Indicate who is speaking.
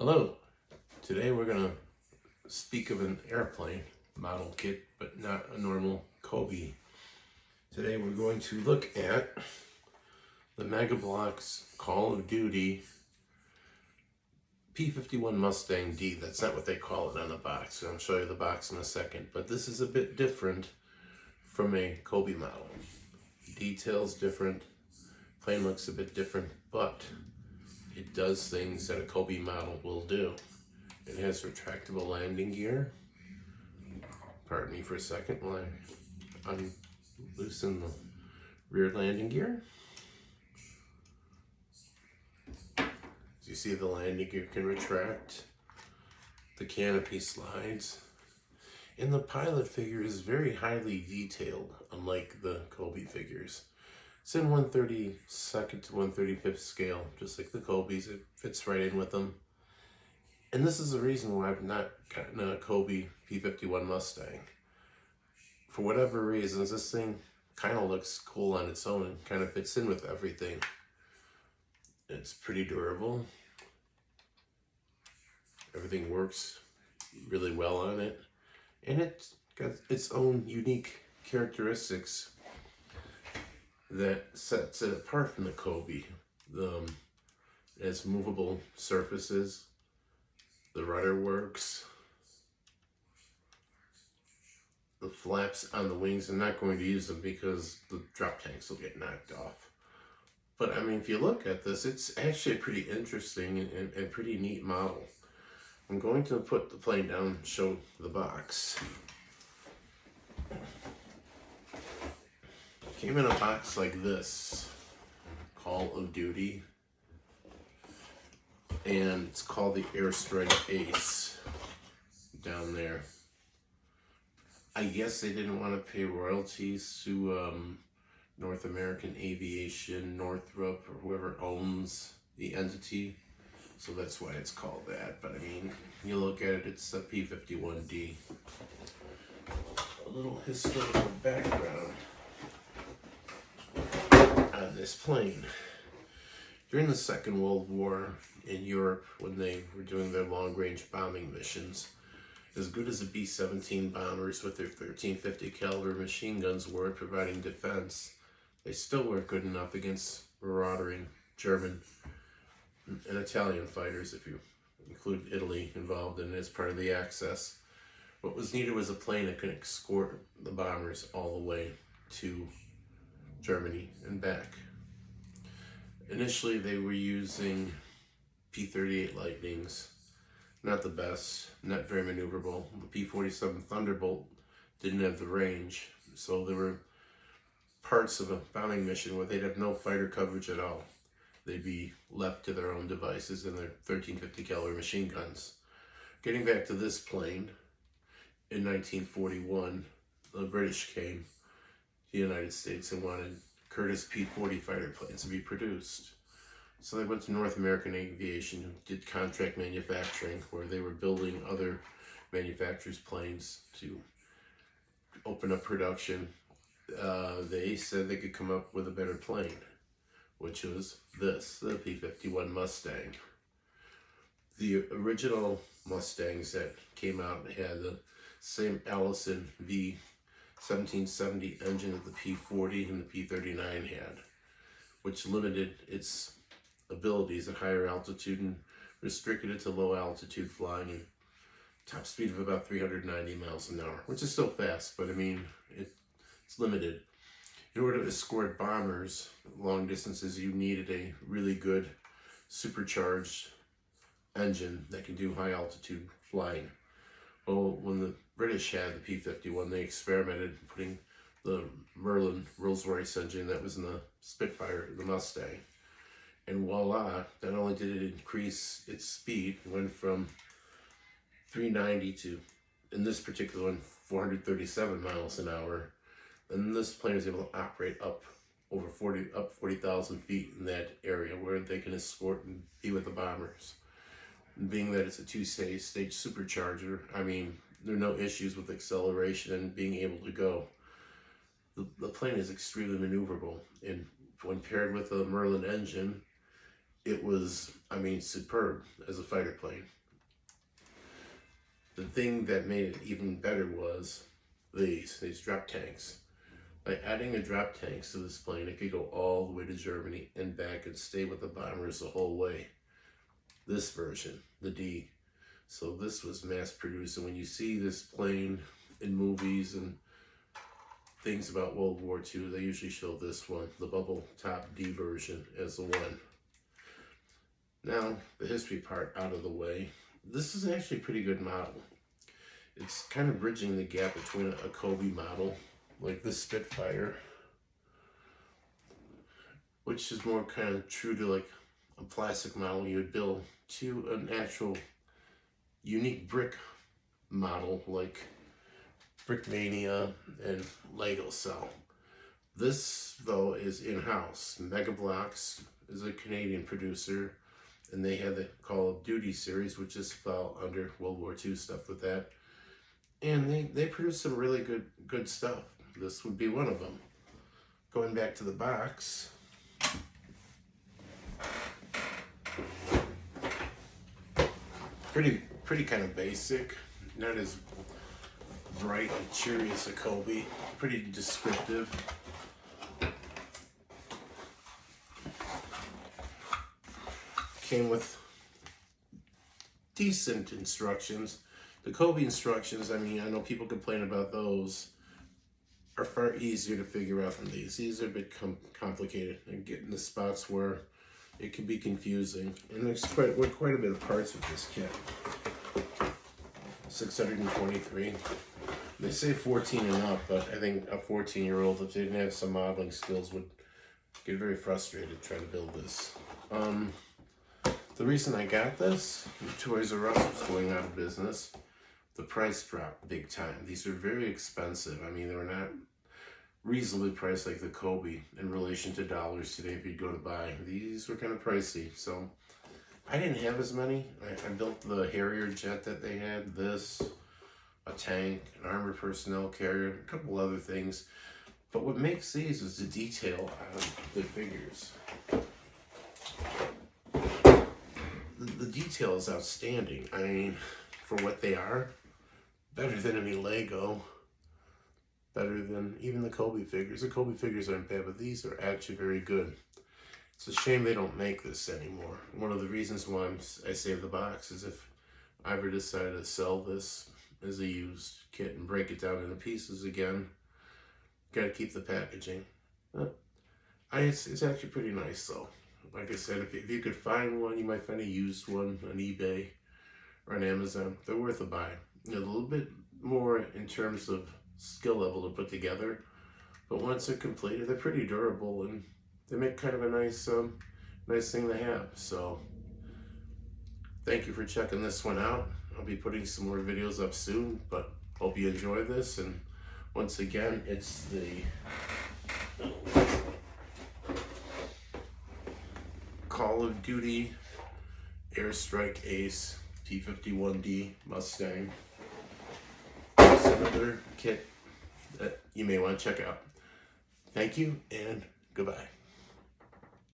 Speaker 1: Hello. Today we're going to speak of an airplane model kit, but not a normal Kobe. Today we're going to look at the Bloks Call of Duty P51 Mustang D. That's not what they call it on the box. I'll show you the box in a second. But this is a bit different from a Kobe model. Details different, plane looks a bit different, but it does things that a Kobe model will do. It has retractable landing gear. Pardon me for a second while I loosen the rear landing gear. As you see, the landing gear can retract. The canopy slides. And the pilot figure is very highly detailed, unlike the Kobe figures. It's in 1/32 to 1/35 scale, just like the Kobe's. It fits right in with them. And this is the reason why I've not gotten a Kobe P51 Mustang. For whatever reasons, this thing kind of looks cool on its own and kind of fits in with everything. It's pretty durable. Everything works really well on it. And it's got its own unique characteristics that sets it apart from the Kobe. It has movable surfaces. The rudder works. The flaps on the wings, I'm not going to use them because the drop tanks will get knocked off. But I mean, if you look at this, it's actually a pretty interesting and pretty neat model. I'm going to put the plane down and show the box. It came in a box like this, Call of Duty. And it's called the Airstrike Ace down there. I guess they didn't want to pay royalties to North American Aviation, Northrop, or whoever owns the entity. So that's why it's called that. But I mean, you look at it, it's a P51D. A little historical background on this plane. During the Second World War in Europe, when they were doing their long-range bombing missions, as good as the B-17 bombers with their 1350 caliber machine guns were at providing defense, they still weren't good enough against marauding German and Italian fighters, if you include Italy involved in it as part of the Axis. What was needed was a plane that could escort the bombers all the way to Germany and back. Initially, they were using P-38 Lightnings. Not the best, not very maneuverable. The P-47 Thunderbolt didn't have the range, so there were parts of a bombing mission where they'd have no fighter coverage at all. They'd be left to their own devices and their 1350 caliber machine guns. Getting back to this plane, in 1941, the British came to the United States and wanted Curtiss P-40 fighter planes to be produced. So they went to North American Aviation, who did contract manufacturing, where they were building other manufacturers' planes to open up production. They said they could come up with a better plane, which was this, the P51 Mustang. The original Mustangs that came out had the same Allison V1770 engine that the P40 and the P39 had, which limited its abilities at higher altitude and restricted it to low altitude flying and top speed of about 390 miles an hour, which is still fast, but I mean, it's limited. In order to escort bombers long distances, you needed a really good supercharged engine that can do high altitude flying. Well, when the British had the P-51, they experimented putting the Merlin Rolls-Royce engine that was in the Spitfire, the Mustang. And voila, not only did it increase its speed, it went from 390 to, in this particular one, 437 miles an hour. And this plane is able to operate up 40,000 feet in that area where they can escort and be with the bombers. And being that it's a two-stage supercharger, I mean, there are no issues with acceleration and being able to go. The plane is extremely maneuverable, and when paired with a Merlin engine, it was, I mean, superb as a fighter plane. The thing that made it even better was these drop tanks. By adding the drop tanks to this plane, it could go all the way to Germany and back and stay with the bombers the whole way. This version, the D. So this was mass produced, and when you see this plane in movies and things about World War II, they usually show this one, the bubble top D version, as the one. Now, the history part out of the way, this is actually a pretty good model. It's kind of bridging the gap between a Kobe model, like the Spitfire, which is more kind of true to like a plastic model you would build, to an actual unique brick model like Brickmania and Lego Cell. This, though, is in-house. Bloks is a Canadian producer, and they had the Call of Duty series, which just fell under World War II stuff with that. And they produce some really good stuff. This would be one of them. Going back to the box, pretty kind of basic, not as bright and cheery as a Kobe. Pretty descriptive. Came with decent instructions. The Kobe instructions, I mean, I know people complain about those, are far easier to figure out than these. These are a bit complicated and get in the spots where it can be confusing. And there's quite a bit of parts with this kit. 623. They say 14 and up, but I think a 14-year-old, if they didn't have some modeling skills, would get very frustrated trying to build this. The reason I got this, Toys R Us was going out of business. The price dropped big time. These are very expensive. I mean, they were not reasonably priced like the Kobe in relation to dollars today if you'd go to buy. These were kind of pricey, so I didn't have as many. I built the Harrier jet that they had, this, a tank, an armored personnel carrier, a couple other things. But what makes these is the detail on the figures. The detail is outstanding. I mean, for what they are, better than any Lego, better than even the Kobe figures. The Kobe figures aren't bad, but these are actually very good. It's a shame they don't make this anymore. One of the reasons why I saved the box is if I ever decided to sell this as a used kit and break it down into pieces again, gotta keep the packaging. It's actually pretty nice though. Like I said, if you could find one, you might find a used one on eBay or on Amazon. They're worth a buy. A little bit more in terms of skill level to put together, but once they're completed, they're pretty durable and they make kind of a nice thing to have. So thank you for checking this one out. I'll be putting some more videos up soon, but hope you enjoy this. And once again, it's the Call of Duty Airstrike Ace P51 Mustang. It's another kit that you may want to check out. Thank you and goodbye.